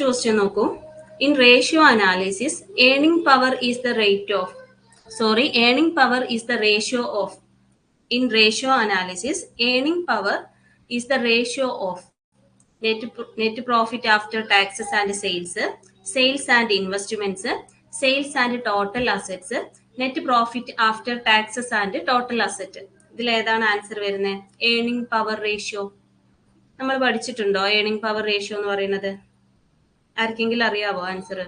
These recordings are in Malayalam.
ഫസ്റ്റ് ക്വസ്റ്റ്യൻ നോക്കൂ. In ratio analysis earning power is the rate of earning power is the ratio of. In ratio analysis, earning power is the ratio of net profit after taxes and sales, sales and investments, sales and total assets, net profit after taxes and total asset. ഇതിൽ ഏതാണ് ആൻസർ വരുന്നത്? Earning power ratio. നമ്മൾ പഠിച്ചിട്ടുണ്ടോ ഏർണിംഗ് പവർ റേഷ്യോ എന്ന് പറയുന്നത്? ആർക്കെങ്കിലും അറിയാവോ ആൻസർ?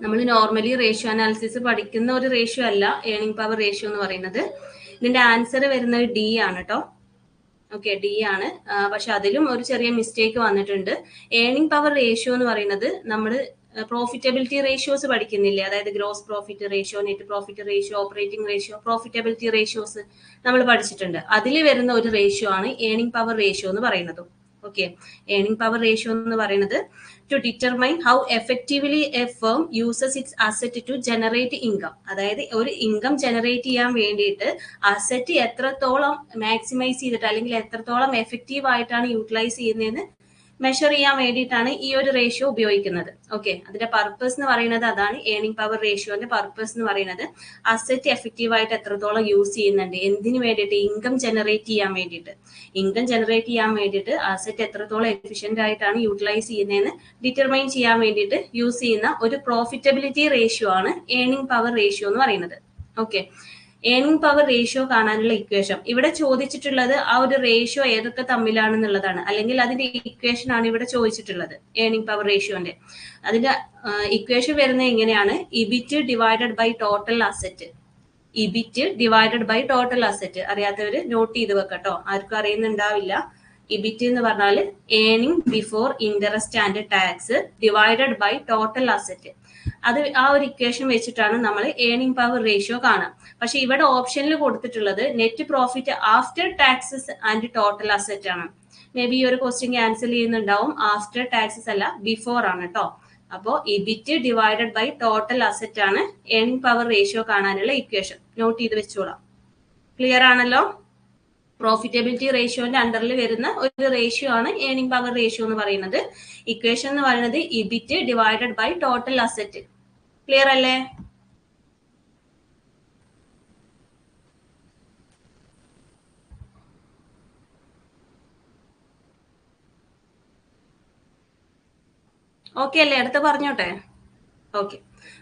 നമ്മൾ നോർമലി റേഷ്യോ അനാലിസിസ് പഠിക്കുന്ന ഒരു റേഷ്യോ അല്ല ഏർണിംഗ് പവർ റേഷ്യോ എന്ന് പറയുന്നത്. ഇതിന്റെ ആൻസർ വരുന്നത് ഡി ആണ് കേട്ടോ. ഓക്കെ, ഡി ആണ്. പക്ഷെ അതിലും ഒരു ചെറിയ മിസ്റ്റേക്ക് വന്നിട്ടുണ്ട്. ഏർണിംഗ് പവർ റേഷ്യോ എന്ന് പറയുന്നത് നമ്മൾ പ്രോഫിറ്റബിലിറ്റി റേഷ്യോസ് പഠിക്കുന്നില്ലേ? അതായത് gross profit ratio, net profit ratio, operating ratio, profitability ratios നമ്മൾ പഠിച്ചിട്ടുണ്ട്. അതിൽ വരുന്ന ഒരു റേഷ്യോ ആണ് ഏർണിംഗ് പവർ റേഷ്യോ എന്ന് പറയുന്നത്. ഓക്കെ, ഏർണിംഗ് പവർ റേഷ്യോ എന്ന് പറയുന്നത് to determine how effectively a firm uses its asset to generate income. അതായത് ഒരു ഇൻകം ജനറേറ്റ് ചെയ്യാൻ വേണ്ടിയിട്ട് അസറ്റ് എത്രത്തോളം മാക്സിമൈസ് ചെയ്തിട്ട് അല്ലെങ്കിൽ എത്രത്തോളം എഫക്റ്റീവ് ആയിട്ടാണ് യൂട്ടിലൈസ് ചെയ്യുന്നതെന്ന് മെഷർ ചെയ്യാൻ വേണ്ടിയിട്ടാണ് ഈ ഒരു റേഷ്യോ ഉപയോഗിക്കുന്നത്. ഓക്കെ, അതിന്റെ പർപ്പസ് എന്ന് പറയുന്നത് അതാണ്. ഏർണിംഗ് പവർ റേഷ്യോന്റെ പർപ്പസ് എന്ന് പറയുന്നത് അസറ്റ് എഫക്റ്റീവ് ആയിട്ട് എത്രത്തോളം യൂസ് ചെയ്യുന്നുണ്ട്, എന്തിനു വേണ്ടിയിട്ട്? ഇൻകം ജനറേറ്റ് ചെയ്യാൻ വേണ്ടിയിട്ട്. ഇൻകം ജനറേറ്റ് ചെയ്യാൻ വേണ്ടിയിട്ട് അസറ്റ് എത്രത്തോളം എഫിഷ്യന്റ് ആയിട്ടാണ് യൂട്ടിലൈസ് ചെയ്യുന്നതെന്ന് ഡിറ്റർമൈൻ ചെയ്യാൻ വേണ്ടിയിട്ട് യൂസ് ചെയ്യുന്ന ഒരു പ്രോഫിറ്റബിലിറ്റി റേഷ്യോ ആണ് ഏർണിംഗ് പവർ റേഷ്യോ എന്ന് പറയുന്നത്. ഓക്കെ, ഏർണിംഗ് പവർ റേഷ്യോ കാണാനുള്ള ഇക്വേഷൻ ഇവിടെ ചോദിച്ചിട്ടുള്ളത് ആ ഒരു റേഷ്യോ ഏതൊക്കെ തമ്മിലാണെന്നുള്ളതാണ്, അല്ലെങ്കിൽ അതിന്റെ ഇക്വേഷൻ ആണ് ഇവിടെ ചോദിച്ചിട്ടുള്ളത് ഏർണിംഗ് പവർ റേഷ്യോന്റെ. അതിന്റെ ഇക്വേഷൻ വരുന്നത് എങ്ങനെയാണ്? EBIT divided by total asset. EBIT divided by total asset. അറിയാത്തവര് നോട്ട് ചെയ്ത് വെക്കട്ടോ, ആർക്കും അറിയുന്നുണ്ടാവില്ല. ഇബിറ്റ് എന്ന് പറഞ്ഞാൽ earning before interest and tax divided by total asset. അത് ആ ഒരു ഇക്വേഷൻ വെച്ചിട്ടാണ് നമ്മൾ ഏർണിംഗ് പവർ റേഷ്യോ കാണാം. പക്ഷെ ഇവിടെ ഓപ്ഷനിൽ കൊടുത്തിട്ടുള്ളത് net profit after taxes and total asset ആണ്. മേ ബി ഈ ഒരു ക്വസ്റ്റ്യൻ ക്യാൻസൽ ചെയ്യുന്നുണ്ടാവും. ആഫ്റ്റർ ടാക്സസ് അല്ല, ബിഫോർ ആണ് കേട്ടോ. അപ്പോൾ ഇബിറ്റ് ഡിവൈഡഡ് ബൈ ടോട്ടൽ അസറ്റ് ആണ് ഏർണിംഗ് പവർ റേഷ്യോ കാണാനുള്ള ഇക്വേഷൻ. നോട്ട് ചെയ്ത് വെച്ചോളാം. ക്ലിയർ ആണല്ലോ? പ്രോഫിറ്റബിലിറ്റി റേഷ്യോന്റെ അണ്ടറിൽ വരുന്ന ഒരു റേഷ്യോ ആണ് ഏർണിംഗ് പവർ റേഷ്യോ എന്ന് പറയുന്നത്. ഇക്വേഷൻ എന്ന് പറയുന്നത് EBIT divided by total asset. Clear അല്ലേ? ഓക്കെ അല്ലേ? അടുത്ത പറഞ്ഞോട്ടെ. ഓക്കെ,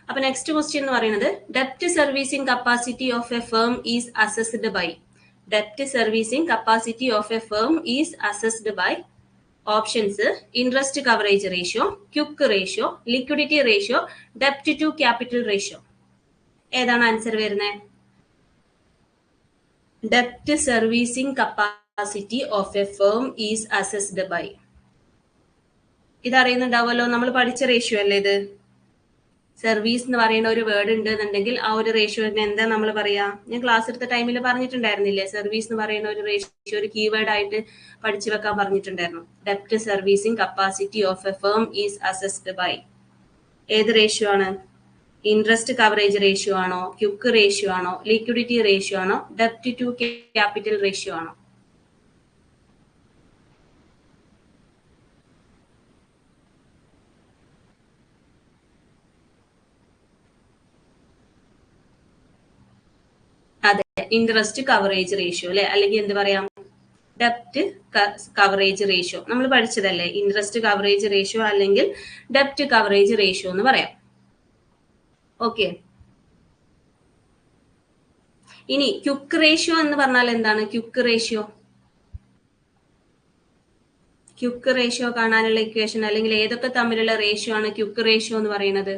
അപ്പൊ നെക്സ്റ്റ് ക്വസ്റ്റ്യൻ എന്ന് പറയുന്നത് ഡെപ്റ്റ് servicing capacity of a firm is assessed by. Debt servicing capacity of a firm is assessed by options: interest coverage ratio, quick ratio, liquidity ratio, debt to capital ratio. ഏതാണ് ആൻസർ വരുന്നത്? Debt servicing capacity of a firm is assessed by. ഇത് അറിയുന്നുണ്ടാവുമല്ലോ, നമ്മൾ പഠിച്ച റേഷ്യോ അല്ലേ ഇത്? സർവീസ് എന്ന് പറയുന്ന ഒരു വേർഡ് ഉണ്ട് എന്നുണ്ടെങ്കിൽ ആ ഒരു റേഷ്യോനെ എന്താ നമ്മൾ പറയാ? ഞാൻ ക്ലാസ് എടുത്ത ടൈമിൽ പറഞ്ഞിട്ടുണ്ടായിരുന്നില്ലേ? സർവീസ് എന്ന് പറയുന്ന ഒരു റേഷ്യോ ഒരു കീവേഡ് ആയിട്ട് പഠിച്ചു വെക്കാൻ പറഞ്ഞിട്ടുണ്ടായിരുന്നു. ഡെപ്റ്റ് servicing capacity of a firm is assessed by. ഏത് റേഷ്യോ ആണ്? ഇൻട്രസ്റ്റ് കവറേജ് റേഷ്യോ ആണോ, ക്വിക്ക് റേഷ്യോ ആണോ, ലിക്വിഡിറ്റി റേഷ്യോ ആണോ, ഡെപ്റ്റ് ടു ക്യാപിറ്റൽ റേഷ്യോ ആണോ? അതെ, ഇൻട്രസ്റ്റ് കവറേജ് റേഷ്യോ അല്ലെ, അല്ലെങ്കിൽ എന്ത് പറയാം, ഡെപ്റ്റ് കവറേജ് റേഷ്യോ. നമ്മൾ പഠിച്ചതല്ലേ ഇൻട്രസ്റ്റ് കവറേജ് റേഷ്യോ അല്ലെങ്കിൽ ഡെപ്റ്റ് കവറേജ് റേഷ്യോ എന്ന് പറയാം. ഓക്കെ, ഇനി ക്വിക്ക് റേഷ്യോ എന്ന് പറഞ്ഞാൽ എന്താണ്? ക്വിക്ക് റേഷ്യോ കാണാനുള്ള ഇക്വേഷൻ അല്ലെങ്കിൽ ഏതൊക്കെ തമ്മിലുള്ള റേഷ്യോ ആണ് ക്വിക്ക് റേഷ്യോ എന്ന് പറയുന്നത്?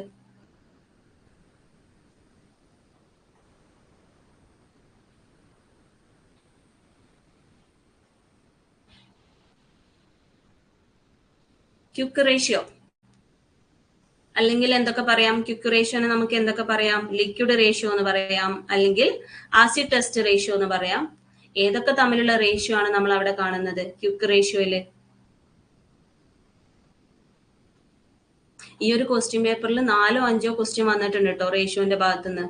ക്വിക്ക് റേഷ്യോ അല്ലെങ്കിൽ എന്തൊക്കെ പറയാം? ക്വിക്ക് റേഷ്യോനെ നമുക്ക് എന്തൊക്കെ പറയാം? ലിക്വിഡ് റേഷ്യോ എന്ന് പറയാം, അല്ലെങ്കിൽ ആസിഡ് ടെസ്റ്റ് റേഷ്യോ എന്ന് പറയാം. ഏതൊക്കെ തമ്മിലുള്ള റേഷ്യോ ആണ് നമ്മൾ അവിടെ കാണുന്നത് ക്വിക്ക് റേഷ്യോയില്? ഈ ഒരു ക്വസ്റ്റ്യൻ പേപ്പറിൽ 4 or 5 ക്വസ്റ്റ്യൻ വന്നിട്ടുണ്ട് കേട്ടോ റേഷ്യോന്റെ ഭാഗത്തുനിന്ന്.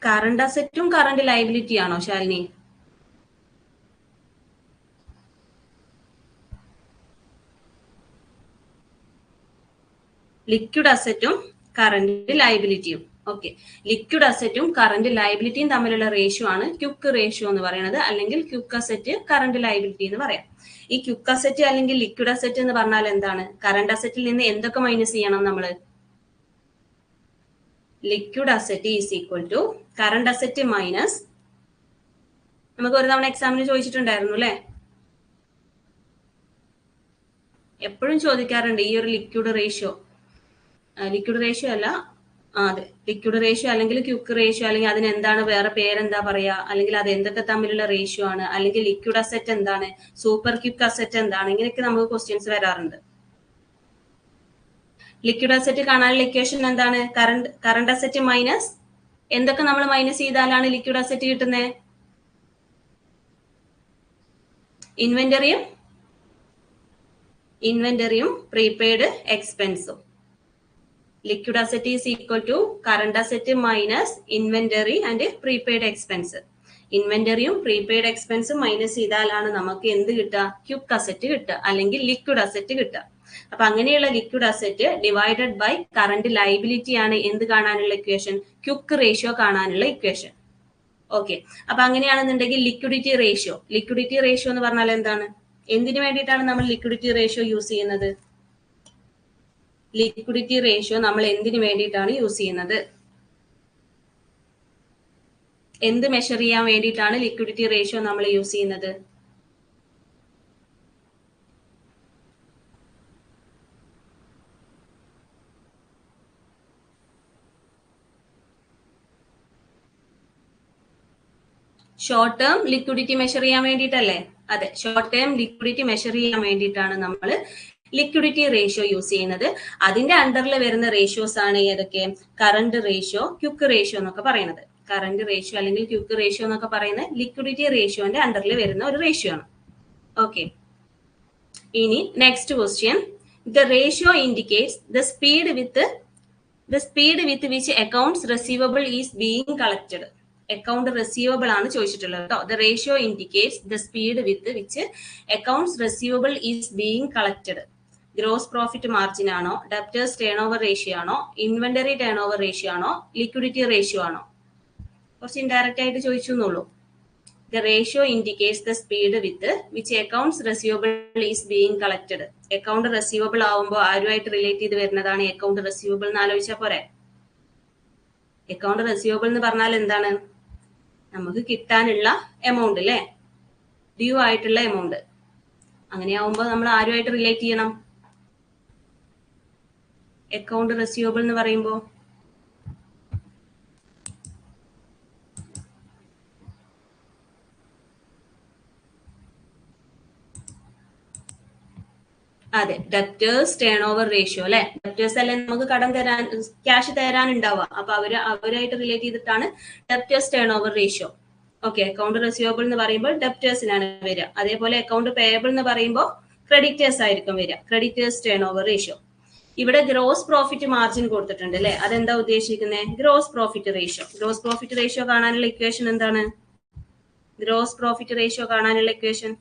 കറണ്ട് അസറ്റും കറണ്ട് ലയബിലിറ്റി ആണോ ശാലിനി? ലിക്വിഡ് അസറ്റും കറന്റ് ലയബിലിറ്റിയും. ഓക്കെ, ലിക്വിഡ് അസറ്റും കറന്റ് ലയബിലിറ്റിയും തമ്മിലുള്ള റേഷ്യോ ആണ് ക്യുക്ക് റേഷ്യോ എന്ന് പറയുന്നത്, അല്ലെങ്കിൽ ക്യുക്ക് അസറ്റ് കറന്റ് ലയബിലിറ്റി എന്ന് പറയാം. ഈ ക്യുക്ക് അസറ്റ് അല്ലെങ്കിൽ ലിക്വിഡ് അസറ്റ് എന്ന് പറഞ്ഞാൽ എന്താണ്? കറന്റ് അസറ്റിൽ നിന്ന് എന്തൊക്കെ മൈനസ് ചെയ്യണം നമ്മള്? Liquid asset is equal to current asset minus, നമുക്ക് ഒരു തവണ എക്സാമിന് ചോദിച്ചിട്ടുണ്ടായിരുന്നു അല്ലെ, എപ്പോഴും ചോദിക്കാറുണ്ട് ഈ ഒരു ലിക്വിഡ് റേഷ്യോ അല്ല, അതെ, ലിക്വിഡ് റേഷ്യോ അല്ലെങ്കിൽ ക്യുക്ക് റേഷ്യോ, അല്ലെങ്കിൽ അതിന് എന്താണ് വേറെ പേരെന്താ പറയാ, അല്ലെങ്കിൽ അത് എന്തൊക്കെ തമ്മിലുള്ള റേഷ്യോ ആണ്, അല്ലെങ്കിൽ ലിക്വിഡ് അസറ്റ് എന്താണ്, സൂപ്പർ ക്യുക്ക് അസറ്റ് എന്താണ്, ഇങ്ങനെയൊക്കെ നമുക്ക് ക്വസ്റ്റ്യൻസ് വരാറുണ്ട്. ലിക്വിഡ് അസറ്റ് കാണാനുള്ള ഇക്വേഷൻ എന്താണ്? കറണ്ട് അസറ്റ് മൈനസ് എന്തൊക്കെ നമ്മൾ മൈനസ് ചെയ്താലാണ് ലിക്വിഡ് അസറ്റ് കിട്ടുന്നത്? ഇൻവെന്ററിയും പ്രീപെയ്ഡ് എക്സ്പെൻസും. Liquid asset is equal to current asset minus inventory and prepaid expense. ഇൻവെന്ററിയും പ്രീപെയ്ഡ് എക്സ്പെൻസും മൈനസ് ചെയ്താലാണ് നമുക്ക് എന്ത് കിട്ടുക? ക്യുക്ക് അസറ്റ് കിട്ടുക, അല്ലെങ്കിൽ ലിക്വിഡ് അസറ്റ് കിട്ടുക. അപ്പൊ അങ്ങനെയുള്ള liquid asset divided by current liability ആണ് എന്ത് കാണാനുള്ള ഇക്വേഷൻ? ക്യുക്ക് റേഷ്യോ കാണാനുള്ള ഇക്വേഷൻ. ഓക്കെ, അപ്പൊ അങ്ങനെയാണെന്നുണ്ടെങ്കിൽ ലിക്വിഡിറ്റി റേഷ്യോ എന്ന് പറഞ്ഞാൽ എന്താണ്? എന്തിനു വേണ്ടിയിട്ടാണ് നമ്മൾ ലിക്വിഡിറ്റി റേഷ്യോ യൂസ് ചെയ്യുന്നത്? ലിക്വിഡിറ്റി റേഷ്യോ നമ്മൾ എന്തിനു വേണ്ടിയിട്ടാണ് യൂസ് ചെയ്യുന്നത്? എന്ത് മെഷർ ചെയ്യാൻ വേണ്ടിയിട്ടാണ് ലിക്വിഡിറ്റി റേഷ്യോ നമ്മൾ യൂസ് ചെയ്യുന്നത്? ഷോർട്ട് ടേം ലിക്വിഡിറ്റി മെഷർ ചെയ്യാൻ വേണ്ടിയിട്ടല്ലേ? അതെ, ഷോർട്ട് ടേം ലിക്വിഡിറ്റി മെഷർ ചെയ്യാൻ വേണ്ടിയിട്ടാണ് നമ്മൾ ലിക്വിഡിറ്റി റേഷ്യോ യൂസ് ചെയ്യുന്നത്. അതിന്റെ അണ്ടറിൽ വരുന്ന റേഷ്യോസ് ആണ് ഏതൊക്കെ? കറന്റ് റേഷ്യോ, ക്യുക്ക് റേഷ്യോ എന്നൊക്കെ പറയുന്നത്. കറന്റ് റേഷ്യോ അല്ലെങ്കിൽ ക്യുക്ക് റേഷ്യോ എന്നൊക്കെ പറയുന്നത് ലിക്വിഡിറ്റി റേഷ്യോന്റെ അണ്ടറിൽ വരുന്ന ഒരു റേഷ്യോ ആണ്. ഓക്കെ, ഇനി next question. The ratio indicates the speed with which accounts receivable is being collected. Account receivable ആണ് ചോദിച്ചിട്ടുള്ളത് കേട്ടോ. The ratio indicates the speed with which accounts receivable is being collected. Gross profit margin ആണോ, ഡെപ്റ്റേഴ്സ് ടേൺ ഓവർ റേഷ്യോ ആണോ, ഇൻവെന്ററി ടേൺ ഓവർ റേഷ്യോ ആണോ, ലിക്വിഡിറ്റി റേഷ്യോ ആണോ? കുറച്ച് ഇൻഡയറക്റ്റ് ആയിട്ട് ചോദിച്ചു എന്നുള്ളൂ. The ratio indicates the speed with which accounts receivable is being collected. Account receivable ആവുമ്പോൾ ആരുമായിട്ട് റിലേറ്റ് ചെയ്ത് വരുന്നതാണ് അക്കൗണ്ട് റിസീവബിൾ എന്ന് ആലോചിച്ചാൽ പോരെ? അക്കൗണ്ട് റിസീവബിൾ എന്ന് പറഞ്ഞാൽ എന്താണ്? നമുക്ക് കിട്ടാനുള്ള എമൗണ്ട് അല്ലെ, ഡ്യൂ ആയിട്ടുള്ള എമൗണ്ട്. അങ്ങനെയാവുമ്പോൾ നമ്മൾ ആരുമായിട്ട് റിലേറ്റ് ചെയ്യണം? അക്കൗണ്ട് റിസീവബിൾ എന്ന് പറയുമ്പോൾ അതെ, ഡെപ്റ്റേഴ്സ് ടേൺ ഓവർ റേഷ്യോ അല്ലെ. ഡെപ്റ്റേഴ്സ് അല്ലെ നമുക്ക് കടം തരാൻ, ക്യാഷ് തരാനുണ്ടാവുക. അപ്പൊ അവരായിട്ട് റിലേറ്റ് ചെയ്തിട്ടാണ് debtors turnover ratio. Okay, account receivable എന്ന് പറയുമ്പോൾ ഡെപ്റ്റേഴ്സിനാണ് വരിക. അതേപോലെ അക്കൗണ്ട് പേയബിൾ എന്ന് പറയുമ്പോൾ ക്രെഡിറ്റേഴ്സ് ആയിരിക്കും വരിക, ക്രെഡിറ്റേഴ്സ് ടേൺ ഓവർ റേഷ്യോ. ഇവിടെ ഗ്രോസ് പ്രോഫിറ്റ് മാർജിൻ കൊടുത്തിട്ടുണ്ട് അല്ലെ. അതെന്താ ഉദ്ദേശിക്കുന്നത്? Gross profit ratio. Gross profit ratio കാണാനുള്ള ഇക്വേഷൻ എന്താണ്? ഗ്രോസ് പ്രോഫിറ്റ് റേഷ്യോ കാണാനുള്ള ഇക്വേഷൻ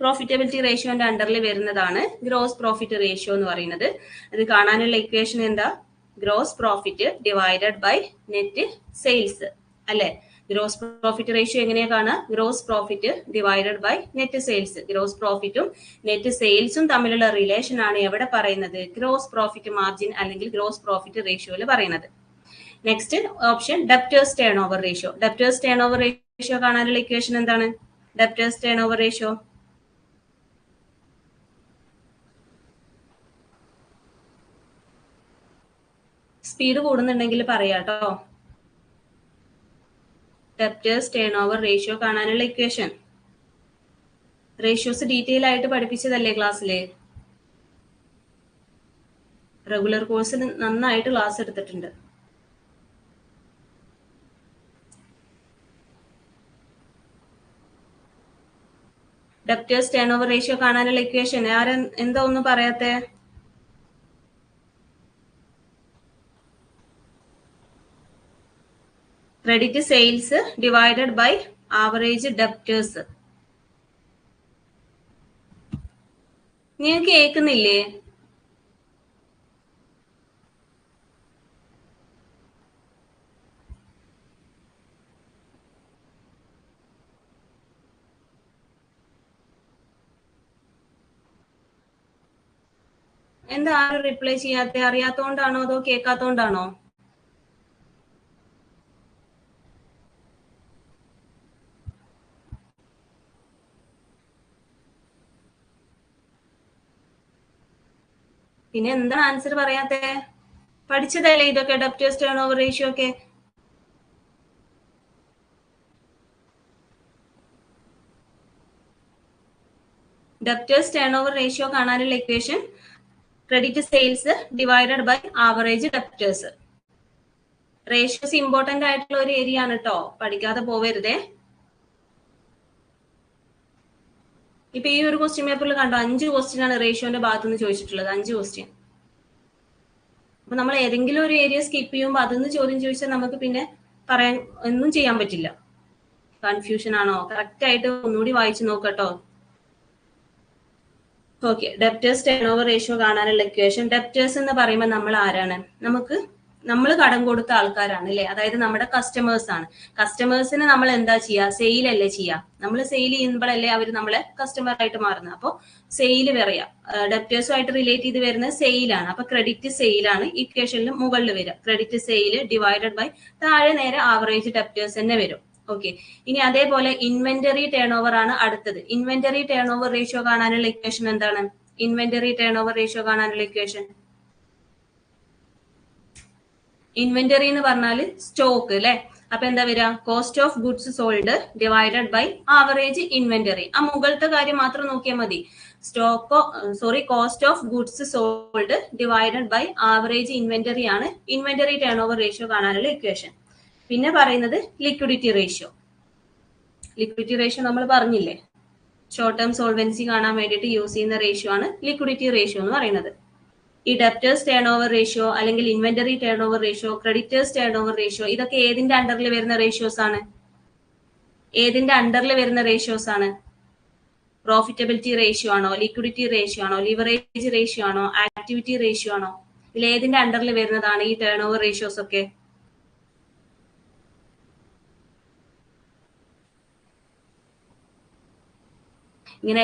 പ്രോഫിറ്റബിലിറ്റി റേഷ്യോന്റെ അണ്ടറിൽ വരുന്നതാണ് ഗ്രോസ് പ്രോഫിറ്റ് റേഷ്യോ എന്ന് പറയുന്നത്. അത് കാണാനുള്ള ഇക്വേഷൻ എന്താ? Gross profit divided by net sales അല്ലെ. ഗ്രോസ് പ്രോഫിറ്റ് റേഷ്യോ എങ്ങനെയാ കാണുക? Gross profit divided by net sales. Gross പ്രോഫിറ്റും നെറ്റ് സെയിൽസും തമ്മിലുള്ള റിലേഷൻ ആണ് എവിടെ പറയുന്നത്? ഗ്രോസ് പ്രോഫിറ്റ് മാർജിൻ അല്ലെങ്കിൽ ഗ്രോസ് പ്രോഫിറ്റ് റേഷ്യോയിൽ പറയുന്നത്. Next option debtors turnover ratio. Debtors turnover ratio കാണാനുള്ള ഇക്വേഷൻ എന്താണ്? Debtors turnover ratio speed കൂടുന്നുണ്ടെങ്കിൽ പറയാട്ടോ. ഡെപ്റ്റേഴ്സ് ടേൺ ഓവർ റേഷ്യോ കാണാനുള്ള ഇക്വേഷൻ. റേഷ്യോസ് ഡീറ്റെയിൽ ആയിട്ട് പഠിപ്പിച്ചതല്ലേ ക്ലാസ്സില്? റെഗുലർ കോഴ്സിൽ നന്നായിട്ട് ക്ലാസ് എടുത്തിട്ടുണ്ട്. ഡെപ്റ്റേഴ്സ് ടേൺ ഓവർ റേഷ്യോ കാണാനുള്ള ഇക്വേഷൻ എന്താ ഒന്നും പറയാത്തെ? Credit sales divided by average debtors. നിങ്ങൾക്ക് കേൾക്കുന്നില്ലേ? എന്താ ആരും റിപ്ലൈ ചെയ്യാത്ത? അറിയാത്തോണ്ടാണോ അതോ കേൾക്കാത്തോണ്ടാണോ? പിന്നെ എന്താ ആൻസർ പറയാത്തെ? പഠിച്ചതല്ലേ ഇതൊക്കെ, ഡെപ്റ്റേഴ്സ് ടേൺ ഓവർ റേഷ്യോ ഒക്കെ? ഡെപ്റ്റേഴ്സ് ടേൺ ഓവർ റേഷ്യോ കാണാനുള്ള equation credit sales divided by average debtors. Ratios important ആയിട്ടുള്ള ഒരു ഏരിയ ആണ് കേട്ടോ, പഠിക്കാതെ പോവരുതേ. ഇപ്പൊ ഈ ഒരു ക്വസ്റ്റ്യൻ പേപ്പറിൽ കണ്ടോ, 5 ക്വസ്റ്റ്യൻ ആണ് റേഷ്യോന്റെ ഭാഗത്ത് നിന്ന് ചോദിച്ചിട്ടുള്ളത്, 5 ക്വസ്റ്റ്യൻ. അപ്പൊ നമ്മൾ ഏതെങ്കിലും ഒരു ഏരിയ സ്കിപ്പ് ചെയ്യുമ്പോൾ അതിന്ന് ചോദ്യം ചോദിച്ചാൽ നമുക്ക് പിന്നെ പറയാൻ ഒന്നും ചെയ്യാൻ പറ്റില്ല. കൺഫ്യൂഷൻ ആണോ? കറക്റ്റ് ആയിട്ട് ഒന്നുകൂടി വായിച്ചു നോക്കട്ടോ. Okay, debtors turnover ratio കാണാനുള്ള ഇക്വേഷൻ. ഡെപ്റ്റേഴ്സ് എന്ന് പറയുമ്പോൾ നമ്മൾ ആരാണ്? നമ്മൾ കടം കൊടുത്ത ആൾക്കാരാണ് അല്ലെ, അതായത് നമ്മുടെ കസ്റ്റമേഴ്സ് ആണ്. കസ്റ്റമേഴ്സിന് നമ്മൾ എന്താ ചെയ്യുക? സെയിൽ അല്ലേ ചെയ്യുക. നമ്മൾ സെയിൽ ചെയ്യുമ്പോഴല്ലേ അവർ നമ്മളെ കസ്റ്റമർ ആയിട്ട് മാറുന്നത്. അപ്പോൾ സെയിൽ പറയാ, ഡെപ്റ്റേഴ്സുമായിട്ട് റിലേറ്റ് ചെയ്ത് വരുന്നത് സെയിലാണ്. അപ്പൊ ക്രെഡിറ്റ് സെയിലാണ് ഇക്വേഷനിൽ മുകളിൽ വരിക. ക്രെഡിറ്റ് സെയിൽ ഡിവൈഡഡ് ബൈ താഴെ നേരെ ആവറേജ് ഡെപ്റ്റേഴ്സ് തന്നെ വരും. ഓക്കെ, ഇനി അതേപോലെ ഇൻവെന്ററി ടേൺ ഓവർ ആണ് അടുത്തത്. ഇൻവെന്ററി ടേൺ ഓവർ റേഷ്യോ കാണാനുള്ള ഇക്വേഷൻ എന്താണ്? ഇൻവെന്ററി ടേൺ ഓവർ റേഷ്യോ കാണാനുള്ള ഇക്വേഷൻ, ഇൻവെന്ററി എന്ന് പറഞ്ഞാൽ സ്റ്റോക്ക് അല്ലെ. അപ്പൊ എന്താ വരിക? Cost of goods sold divided by average inventory. ആ മുകളിലത്തെ കാര്യം മാത്രം നോക്കിയാൽ മതി. Cost of goods sold divided by average inventory ആണ് ഇൻവെന്ററി ടേൺ ഓവർ റേഷ്യോ കാണാനുള്ള ഇക്വേഷൻ. പിന്നെ പറയുന്നത് ലിക്വിഡിറ്റി റേഷ്യോ. ലിക്വിഡിറ്റി റേഷ്യോ നമ്മൾ പറഞ്ഞില്ലേ, ഷോർട്ട് ടേം സോൾവൻസി കാണാൻ വേണ്ടിയിട്ട് യൂസ് ചെയ്യുന്ന റേഷ്യോ ആണ് ലിക്വിഡിറ്റി റേഷ്യോ എന്ന് പറയുന്നത്. ഈ ഡെപ്റ്റേഴ്സ് ടേൺ ഓവർ റേഷ്യോ അല്ലെങ്കിൽ inventory turnover ratio, creditors turnover ratio, ഇതൊക്കെ ഏതിന്റെ അണ്ടറിൽ വരുന്ന റേഷ്യോസ് ആണ്? ഏതിന്റെ അണ്ടറിൽ വരുന്ന റേഷ്യോസ് ആണ്? പ്രോഫിറ്റബിലിറ്റി റേഷ്യോ ആണോ, ലിക്വിഡിറ്റി റേഷ്യോ ആണോ, ലിവറേജ് റേഷ്യോ ആണോ, ആക്ടിവിറ്റി റേഷ്യോ ആണോ? ഇതിൽ ഏതിന്റെ അണ്ടറിൽ വരുന്നതാണ് ഈ ടേൺ ഓവർ റേഷ്യോസ് ഒക്കെ? ഇങ്ങനെ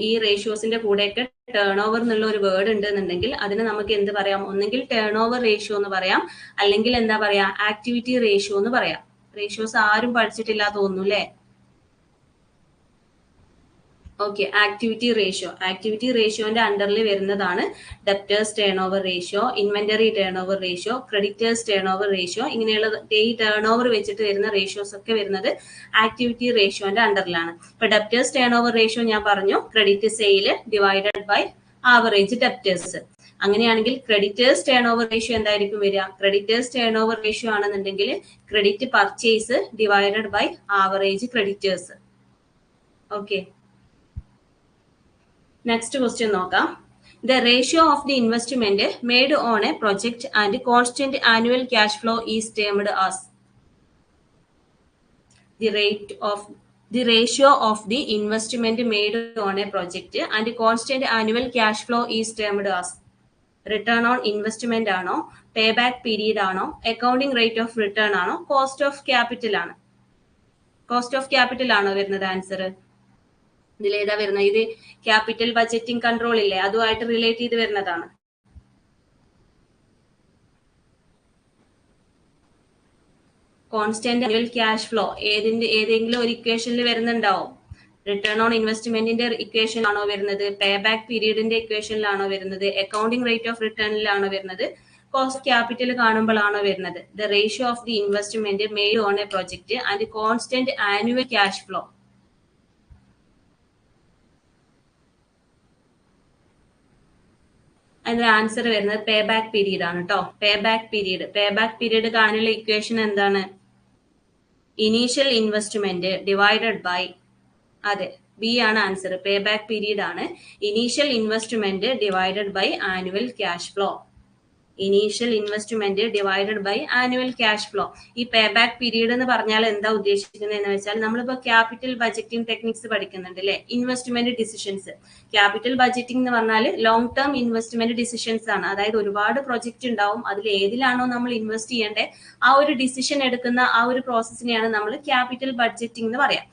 ഈ റേഷ്യോസിന്റെ കൂടെയൊക്കെ ടേൺ ഓവർ എന്നുള്ള ഒരു വേർഡ് ഉണ്ടെന്നുണ്ടെങ്കിൽ അതിന് നമുക്ക് എന്ത് പറയാം? ഒന്നെങ്കിൽ ടേൺ ഓവർ റേഷ്യോ എന്ന് പറയാം, അല്ലെങ്കിൽ എന്താ പറയാ, ആക്ടിവിറ്റി റേഷ്യോ എന്ന് പറയാം. റേഷ്യോസ് ആരും പഠിച്ചിട്ടില്ല തോന്നുന്നു അല്ലെ? Okay, activity ratio. ആക്ടിവിറ്റി റേഷ്യോന്റെ അണ്ടറിൽ വരുന്നതാണ് debtors turnover ratio, inventory turnover ratio, creditors turnover ratio. ഇങ്ങനെയുള്ള ഈ ടേൺ ഓവർ വെച്ചിട്ട് വരുന്ന റേഷ്യോസ് ഒക്കെ വരുന്നത് ആക്ടിവിറ്റി റേഷ്യോന്റെ അണ്ടറിലാണ്. ഇപ്പൊ ഡെപ്റ്റേഴ്സ് ടേൺ ഓവർ റേഷ്യോ ഞാൻ പറഞ്ഞു, credit sale divided by average debtors. അങ്ങനെയാണെങ്കിൽ ക്രെഡിറ്റേഴ്സ് ടേൺ ഓവർ റേഷ്യോ എന്തായിരിക്കും വരിക? ക്രെഡിറ്റേഴ്സ് ടേൺ ഓവർ റേഷ്യോ ആണെന്നുണ്ടെങ്കിൽ credit purchase divided by average creditors. Okay, next question നോക്കാം. The ratio of the investment made on a project and constant annual cash flow is termed as. The ratio of the investment made on a project and constant annual cash flow is termed as. Return on investment ആണോ, payback period ആണോ, accounting rate of return ആണോ, cost of capital ആണ്? കോസ്റ്റ് ഓഫ് ക്യാപിറ്റൽ ആണോ വരുന്നത് ആൻസർ? ഇതിലേതാ വരുന്നത്? ഇത് ക്യാപിറ്റൽ ബഡ്ജറ്റിംഗ് കൺട്രോൾ ഇല്ലേ, അതുമായിട്ട് റിലേറ്റ് ചെയ്ത് വരുന്നതാണ്. കോൺസ്റ്റന്റ് ആനുവൽ ക്യാഷ് ഫ്ലോ ഏതെങ്കിലും ഒരു ഇക്വേഷനിൽ വരുന്നുണ്ടാവും. റിട്ടേൺ ഓൺ ഇൻവെസ്റ്റ്മെന്റിന്റെ ഇക്വേഷൻ ആണോ വരുന്നത്? പേ ബാക്ക് പീരീഡിന്റെ ഇക്വേഷനിലാണോ വരുന്നത്? അക്കൗണ്ടിംഗ് റേറ്റ് ഓഫ് റിട്ടേണിലാണോ വരുന്നത്? കോസ്റ്റ് ക്യാപിറ്റൽ കാണുമ്പോഴാണോ വരുന്നത്? The ratio of the investment made on a project and constant annual cash flow. അതിന്റെ ആൻസർ വരുന്നത് പേ ബാക്ക് പീരീഡ് ആണ് കേട്ടോ. പേ ബാക്ക് പീരീഡ് കാണാനുള്ള ഇക്വേഷൻ എന്താണ്? ഇനീഷ്യൽ ഇൻവെസ്റ്റ്മെന്റ് ഡിവൈഡഡ് ബൈ, അതെ ബി ആണ് ആൻസർ. പേ ബാക്ക് പീരീഡ് ആണ് initial investment divided by annual cash flow. Initial investment divided by annual cash flow. ഈ പേ ബാക്ക് പീരീഡ് എന്ന് പറഞ്ഞാൽ എന്താ ഉദ്ദേശിക്കുന്നത് എന്ന് വെച്ചാൽ നമ്മളിപ്പോ ക്യാപിറ്റൽ ബജറ്റിംഗ് ടെക്നിക്സ് പഠിക്കുന്നുണ്ട് അല്ലെ, ഇൻവെസ്റ്റ്മെന്റ് ഡിസിഷൻസ്. ക്യാപിറ്റൽ ബജറ്റിംഗ് എന്ന് പറഞ്ഞാൽ ലോങ് ടേം ഇൻവെസ്റ്റ്മെന്റ് ഡിസിഷൻസ് ആണ്. അതായത് ഒരുപാട് പ്രൊജക്ട് ഉണ്ടാവും, അതിൽ ഏതിലാണോ നമ്മൾ ഇൻവെസ്റ്റ് ചെയ്യേണ്ടത് ആ ഒരു ഡിസിഷൻ എടുക്കുന്ന ആ ഒരു പ്രോസസ്സിനെയാണ് നമ്മൾ ക്യാപിറ്റൽ ബഡ്ജറ്റിംഗ് എന്ന് പറയാം.